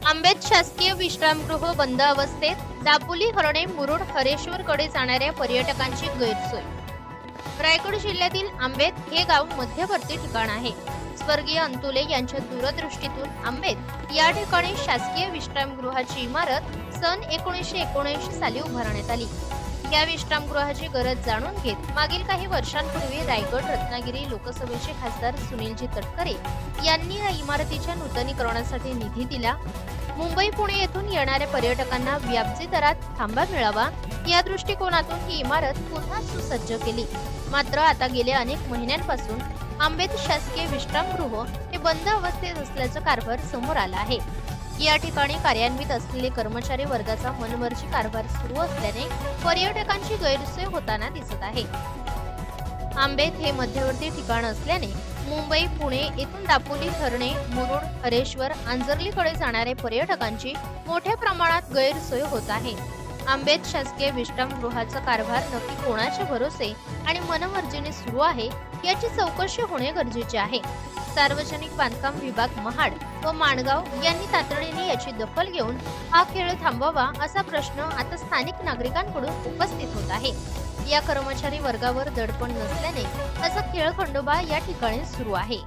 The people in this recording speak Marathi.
आंबेत शासकीय विश्रामगृह बंद अवस्थेत, दापोली, हर्णे, मुरुड, हरेश्वरकडे जाणाऱ्या पर्यटकांची गैरसोय। रायगड जिल्ह्यातील आंबेत हे गाव मध्यवर्ती ठिकाण आहे। स्वर्गीय अंतुले यांच्या दूरदृष्टीतून आंबेत या ठिकाणी शासकीय विश्रामगृहाची इमारत सन 1979 साली उभारण्यात आली। या विश्रामगृहाची गरज जाणून घेत मागील काही वर्षांपूर्वी रायगड रत्नागिरी लोकसभेचे खासदार सुनीलजी तटकरे यांनी या इमारतीच्या नूतनीकरणासाठी निधी दिला। मुंबई पुणे येथून येणाऱ्या पर्यटकांना व्याप्ती दरात थांबा मिळावा या दृष्टिकोनातून ही इमारत पुन्हा सुसज्ज केली। मात्र आता गेल्या अनेक महिन्यांपासून आंबेत शासकीय विश्रामगृह हे बंद अवस्थेत असल्याचा कारभार समोर आला आहे। या ठिकाणी कार्यान्वित असलेले कर्मचारी वर्गाचा मनमर्जी कारभार सुरू असल्याने पर्यटकांची गैरसोय होताना दिसत आहे। आंबेत हे मध्यवर्ती ठिकाण असल्याने मुंबई पुणे येथून दापोली, हर्णे, मुरुड, हरेश्वर, आंजर्लीकडे जाणाऱ्या पर्यटकांची मोठ्या प्रमाणात गैरसोय होत आहे। आंबेत शासकीय विश्रामगृहाचा कारभार नक्की कोणाचे भरोसे आणि मनमर्जीने सुरू आहे याची चौकशी होणे गरजेचे आहे। सार्वजनिक बांधकाम विभाग महाड व माणगाव यांनी तातडीने याची दखल घेऊन हा खेळ थांबवावा असा प्रश्न आता स्थानिक नागरिकांकडून उपस्थित होत आहे। या कर्मचारी वर्गावर दडपण नसल्याने असा खेळखंडोबा या ठिकाणी सुरू आहे।